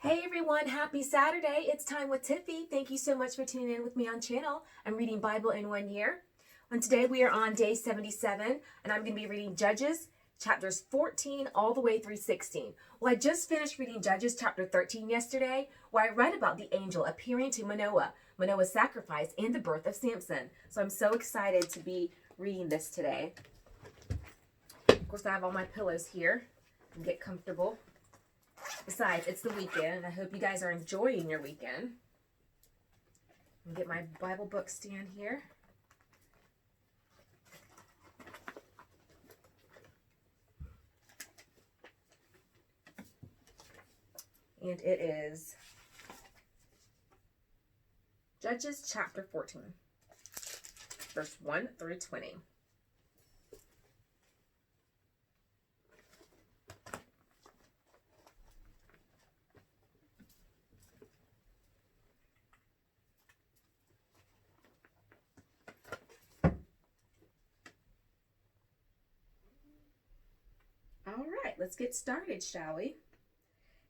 Hey everyone, happy Saturday. It's Time with Tiffy. Thank you so much for tuning in with me on channel. I'm reading Bible in 1 year. And today we are on day 77, and I'm going to be reading Judges chapters 14 all the way through 16. Well, I just finished reading Judges chapter 13 yesterday, where I read about the angel appearing to Manoah's sacrifice, and the birth of Samson. So I'm so excited to be reading this today. Of course, I have all my pillows here and get comfortable. Besides, it's the weekend, and I hope you guys are enjoying your weekend. I'll get my Bible book stand here. And it is Judges chapter 14, verse 1 through 20. All right, let's get started, shall we?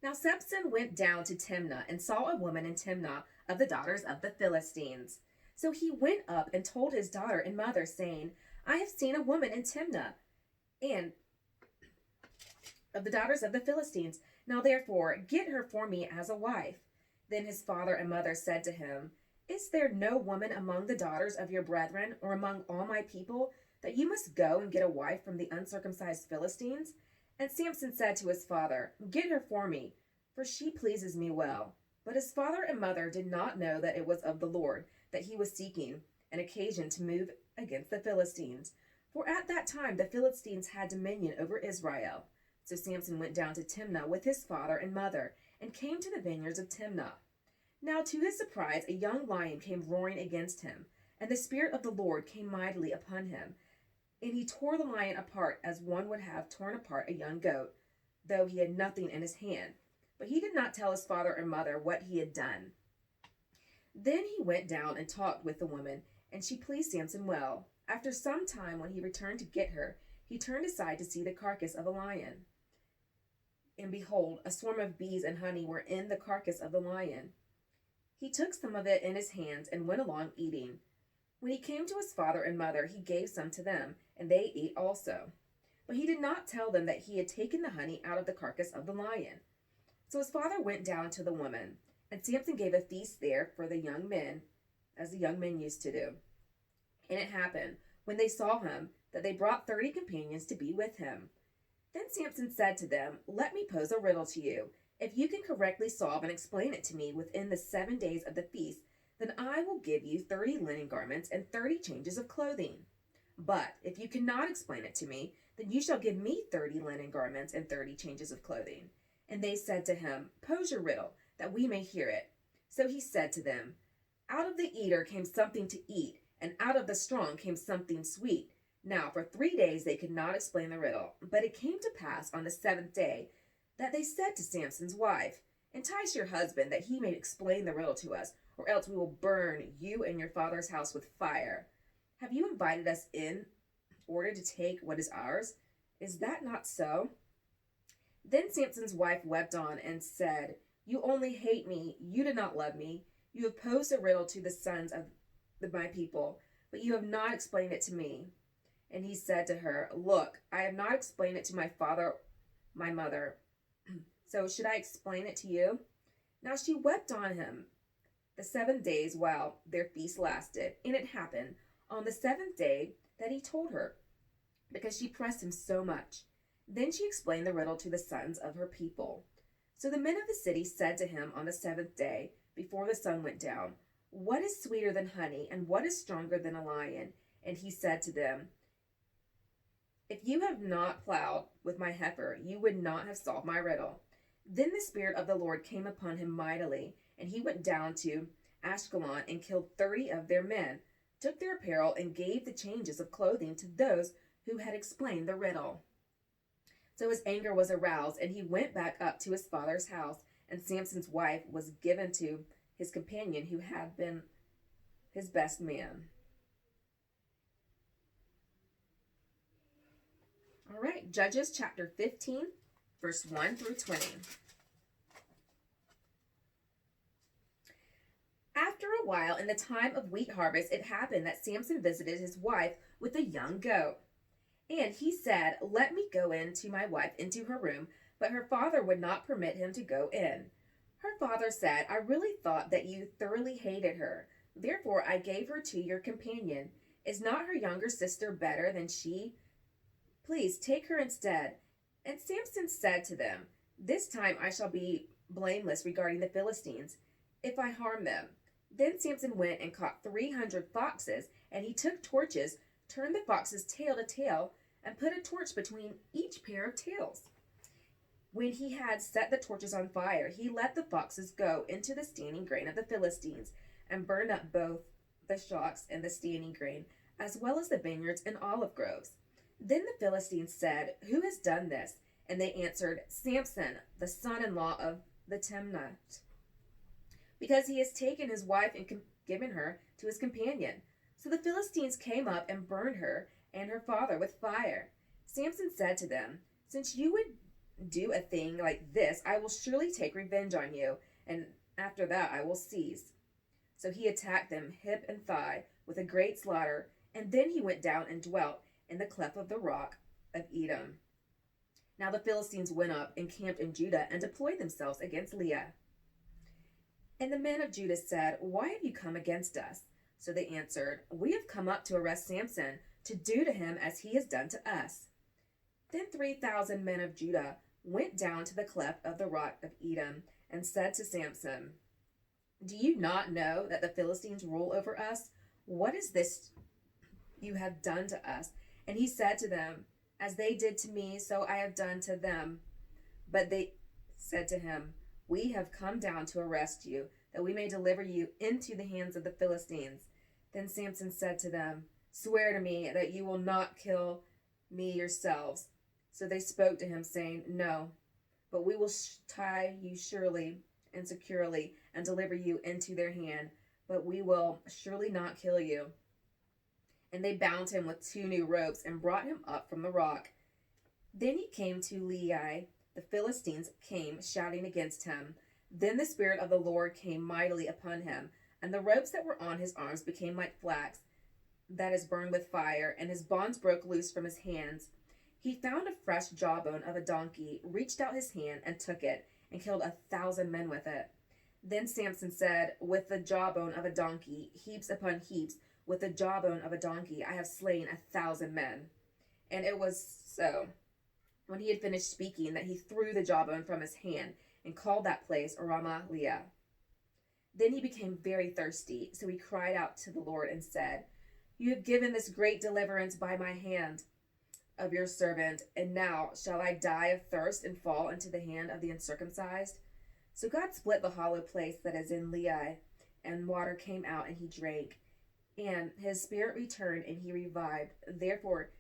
Now Samson went down to Timnah and saw a woman in Timnah of the daughters of the Philistines. So he went up and told his daughter and mother, saying, I have seen a woman in Timnah, and of the daughters of the Philistines. Now therefore get her for me as a wife. Then his father and mother said to him, Is there no woman among the daughters of your brethren, or among all my people, that you must go and get a wife from the uncircumcised Philistines? And Samson said to his father, Get her for me, for she pleases me well. But his father and mother did not know that it was of the Lord, that he was seeking an occasion to move against the Philistines. For at that time the Philistines had dominion over Israel. So Samson went down to Timnah with his father and mother, and came to the vineyards of Timnah. Now to his surprise a young lion came roaring against him, and the Spirit of the Lord came mightily upon him. And he tore the lion apart as one would have torn apart a young goat, though he had nothing in his hand. But he did not tell his father or mother what he had done. Then he went down and talked with the woman, and she pleased Samson well. After some time, when he returned to get her, he turned aside to see the carcass of a lion. And behold, a swarm of bees and honey were in the carcass of the lion. He took some of it in his hands and went along eating. When he came to his father and mother, he gave some to them, and they ate also. But he did not tell them that he had taken the honey out of the carcass of the lion. So his father went down to the woman, and Samson gave a feast there for the young men, as the young men used to do. And it happened, when they saw him, that they brought 30 companions to be with him. Then Samson said to them, Let me pose a riddle to you. If you can correctly solve and explain it to me within the 7 days of the feast, then I will give you 30 linen garments and 30 changes of clothing. But if you cannot explain it to me, then you shall give me 30 linen garments and 30 changes of clothing. And they said to him, Pose your riddle, that we may hear it. So he said to them, Out of the eater came something to eat, and out of the strong came something sweet. Now for 3 days they could not explain the riddle. But it came to pass on the 7th day that they said to Samson's wife, Entice your husband, that he may explain the riddle to us, or else we will burn you and your father's house with fire. Have you invited us in order to take what is ours? Is that not so? Then Samson's wife wept on and said, You only hate me. You do not love me. You have posed a riddle to the sons of my people, but you have not explained it to me. And he said to her, Look, I have not explained it to my father, my mother. So should I explain it to you? Now she wept on him the 7 days while their feast lasted. And it happened on the 7th day that he told her, because she pressed him so much. Then she explained the riddle to the sons of her people. So the men of the city said to him on the 7th day, before the sun went down, What is sweeter than honey, and what is stronger than a lion? And he said to them, If you have not plowed with my heifer, you would not have solved my riddle. Then the Spirit of the Lord came upon him mightily, and he went down to Ashkelon and killed 30 of their men, took their apparel, and gave the changes of clothing to those who had explained the riddle. So his anger was aroused, and he went back up to his father's house, and Samson's wife was given to his companion, who had been his best man. All right, Judges chapter 15, verse 1 through 20. After a while, in the time of wheat harvest, it happened that Samson visited his wife with a young goat. And he said, "Let me go in to my wife into her room." But her father would not permit him to go in. Her father said, "I really thought that you thoroughly hated her. Therefore, I gave her to your companion. Is not her younger sister better than she? Please take her instead." And Samson said to them, "This time I shall be blameless regarding the Philistines, if I harm them." Then Samson went and caught 300 foxes, and he took torches, turned the foxes tail to tail, and put a torch between each pair of tails. When he had set the torches on fire, he let the foxes go into the standing grain of the Philistines, and burned up both the shocks and the standing grain, as well as the vineyards and olive groves. Then the Philistines said, "Who has done this?" And they answered, "Samson, the son-in-law of the Timnite, because he has taken his wife and given her to his companion." So the Philistines came up and burned her and her father with fire. Samson said to them, "Since you would do a thing like this, I will surely take revenge on you, and after that I will cease." So he attacked them hip and thigh with a great slaughter, and then he went down and dwelt in the cleft of the rock of Edom. Now the Philistines went up and camped in Judah and deployed themselves against Leah. And the men of Judah said, "Why have you come against us?" So they answered, "We have come up to arrest Samson, to do to him as he has done to us." Then 3,000 men of Judah went down to the cleft of the rock of Edom and said to Samson, "Do you not know that the Philistines rule over us? What is this you have done to us?" And he said to them, "As they did to me, so I have done to them." But they said to him, "We have come down to arrest you, that we may deliver you into the hands of the Philistines." Then Samson said to them, "Swear to me that you will not kill me yourselves." So they spoke to him, saying, "No, but we will tie you surely and securely and deliver you into their hand, but we will surely not kill you." And they bound him with 2 new ropes and brought him up from the rock. Then he came to Lehi. The Philistines came shouting against him. Then the Spirit of the Lord came mightily upon him, and the ropes that were on his arms became like flax that is burned with fire, and his bonds broke loose from his hands. He found a fresh jawbone of a donkey, reached out his hand and took it, and killed 1,000 men with it. Then Samson said, "With the jawbone of a donkey, heaps upon heaps, with the jawbone of a donkey, I have slain 1,000 men." And it was so, when he had finished speaking, that he threw the jawbone from his hand and called that place Ramah Leah. Then he became very thirsty, so he cried out to the Lord and said, "You have given this great deliverance by my hand of your servant, and now shall I die of thirst and fall into the hand of the uncircumcised?" So God split the hollow place that is in Lehi, and water came out, and he drank. And his spirit returned, and he revived. Therefore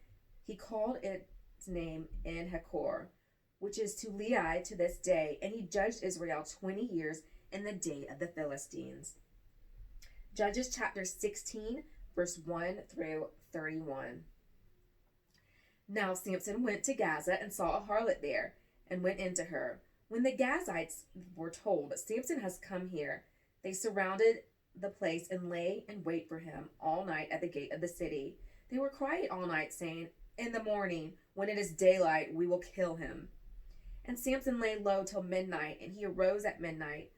he called its name En-Hakkore, which is to Lehi to this day. And he judged Israel 20 years in the day of the Philistines. Judges chapter 16, verse 1 through 31. Now Samson went to Gaza and saw a harlot there, and went into her. When the Gazites were told, "Samson has come here," they surrounded the place and lay in wait for him all night at the gate of the city. They were quiet all night, saying, "In the morning, when it is daylight, we will kill him." And Samson lay low till midnight, and he arose at midnight,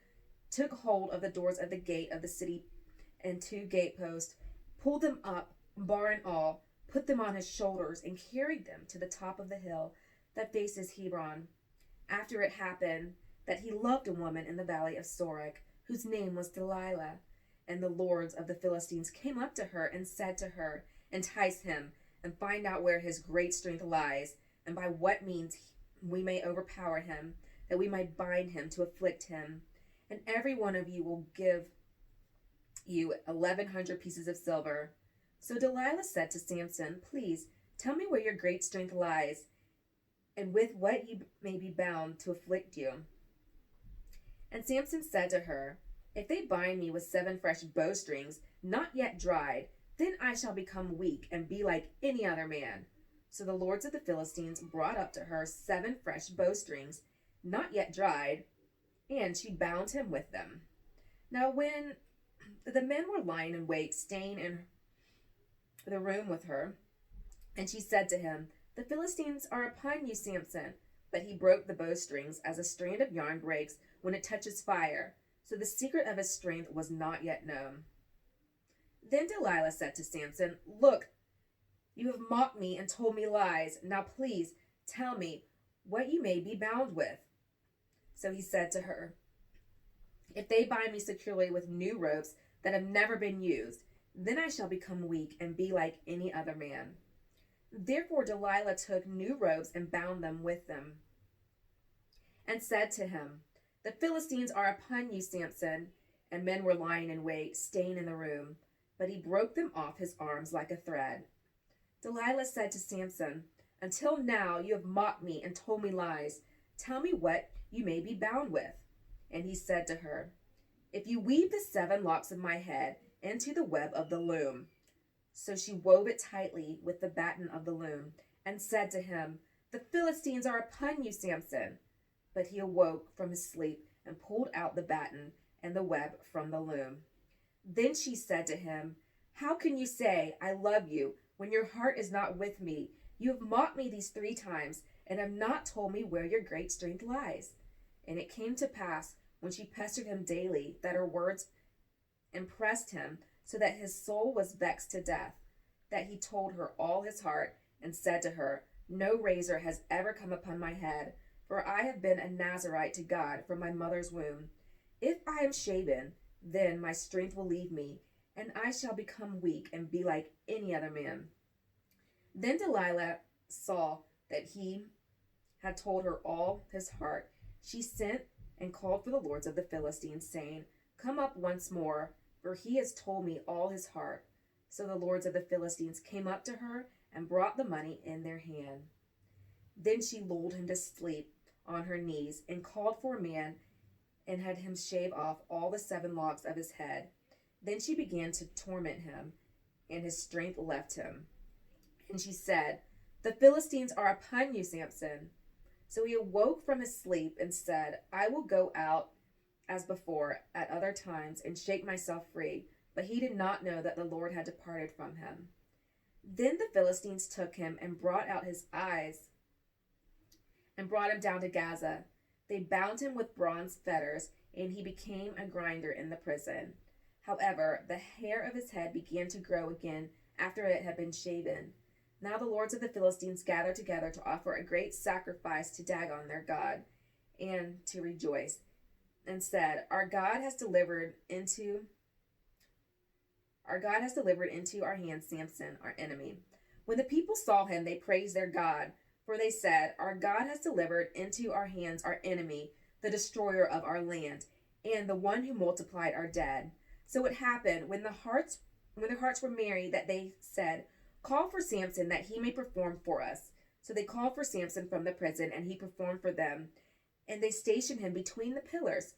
took hold of the doors of the gate of the city and 2 gateposts, pulled them up, bar and all, put them on his shoulders, and carried them to the top of the hill that faces Hebron. After it happened that he loved a woman in the valley of Sorek, whose name was Delilah. And the lords of the Philistines came up to her and said to her, "Entice him, and find out where his great strength lies, and by what means we may overpower him, that we might bind him to afflict him. And every one of you will give you 1,100 pieces of silver." So Delilah said to Samson, "Please tell me where your great strength lies, and with what you may be bound to afflict you." And Samson said to her, "If they bind me with 7 fresh bowstrings, not yet dried, then I shall become weak and be like any other man." So the lords of the Philistines brought up to her 7 fresh bowstrings, not yet dried, and she bound him with them. Now when the men were lying in wait, staying in the room with her. And she said to him, "The Philistines are upon you, Samson." But he broke the bowstrings as a strand of yarn breaks when it touches fire. So the secret of his strength was not yet known. Then Delilah said to Samson, "Look, you have mocked me and told me lies. Now please tell me what you may be bound with." So he said to her, "If they bind me securely with new ropes that have never been used, then I shall become weak and be like any other man." Therefore Delilah took new ropes and bound them with them, and said to him, "The Philistines are upon you, Samson." And men were lying in wait, staying in the room. But he broke them off his arms like a thread. Delilah said to Samson, "Until now you have mocked me and told me lies. Tell me what you may be bound with." And he said to her, "If you weave the 7 locks of my head into the web of the loom." So she wove it tightly with the batten of the loom, and said to him, "The Philistines are upon you, Samson." But he awoke from his sleep and pulled out the batten and the web from the loom. Then she said to him, "How can you say, 'I love you,' when your heart is not with me? You have mocked me these 3 times, and have not told me where your great strength lies." And it came to pass, when she pestered him daily, that her words impressed him, so that his soul was vexed to death, that he told her all his heart, and said to her, "No razor has ever come upon my head, for I have been a Nazarite to God from my mother's womb. If I am shaven, then my strength will leave me, and I shall become weak and be like any other man." Then Delilah saw that he had told her all his heart. She sent and called for the lords of the Philistines, saying, "Come up once more, for he has told me all his heart." So the lords of the Philistines came up to her and brought the money in their hand. Then she lulled him to sleep on her knees, and called for a man, and had him shave off all the 7 locks of his head. Then she began to torment him, and his strength left him. And she said, "The Philistines are upon you, Samson." So he awoke from his sleep and said, "I will go out as before at other times and shake myself free." But he did not know that the Lord had departed from him. Then the Philistines took him and brought out his eyes and brought him down to Gaza. They bound him with bronze fetters, and he became a grinder in the prison. However, the hair of his head began to grow again after it had been shaven. Now the lords of the Philistines gathered together to offer a great sacrifice to Dagon their god, and to rejoice, and said, Our God has delivered into our hands Samson, our enemy." When the people saw him, they praised their God, for they said, "Our God has delivered into our hands our enemy, the destroyer of our land, and the one who multiplied our dead." So it happened, when their hearts were merry, that they said, "Call for Samson, that he may perform for us." So they called for Samson from the prison, and he performed for them, and they stationed him between the pillars.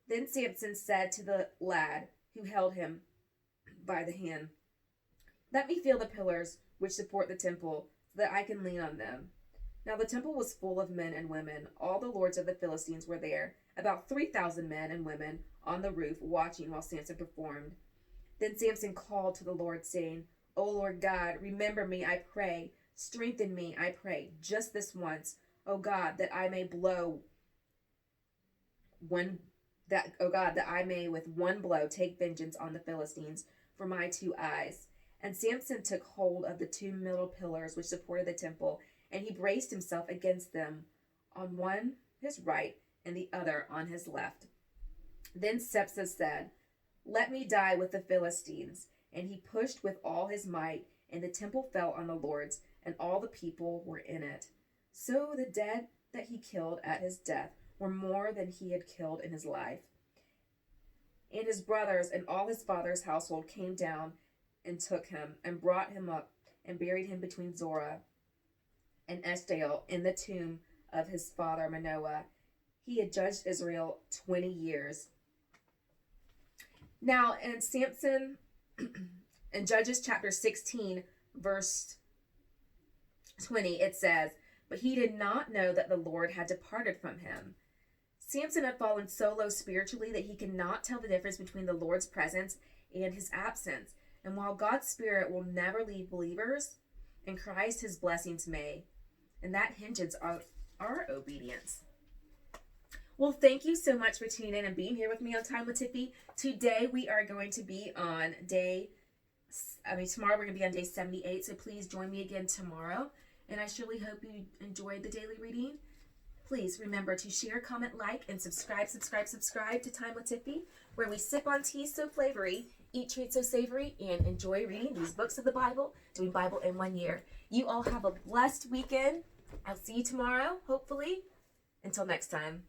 Then Samson said to the lad who held him by the hand, "Let me feel the pillars which support the temple, so that I can lean on them." Now the temple was full of men and women. All the lords of the Philistines were there, about 3,000 men and women on the roof, watching while Samson performed. Then Samson called to the Lord, saying, "O Lord God, remember me, I pray. Strengthen me, I pray, just this once, O God, that I may with one blow take vengeance on the Philistines for my 2 eyes." And Samson took hold of the 2 middle pillars which supported the temple, and he braced himself against them, on one his right and the other on his left. Then Samson said, "Let me die with the Philistines." And he pushed with all his might, and the temple fell on the lords, and all the people were in it. So the dead that he killed at his death were more than he had killed in his life. And his brothers and all his father's household came down and took him, and brought him up, and buried him between Zorah and Eshtaol in the tomb of his father Manoah. He had judged Israel 20 years. Now in Samson, in Judges chapter 16, verse 20, it says, "But he did not know that the Lord had departed from him." Samson had fallen so low spiritually that he could not tell the difference between the Lord's presence and his absence. And while God's Spirit will never leave believers, in Christ his blessings may. And that hinges on our obedience. Well, thank you so much for tuning in and being here with me on Time with Tiffy. Today we are going to be on tomorrow we're going to be on day 78. So please join me again tomorrow. And I surely hope you enjoyed the daily reading. Please remember to share, comment, like, and subscribe to Time with Tiffy, where we sip on tea so flavory, eat treats so savory, and enjoy reading these books of the Bible, doing Bible in 1 year. You all have a blessed weekend. I'll see you tomorrow, hopefully. Until next time.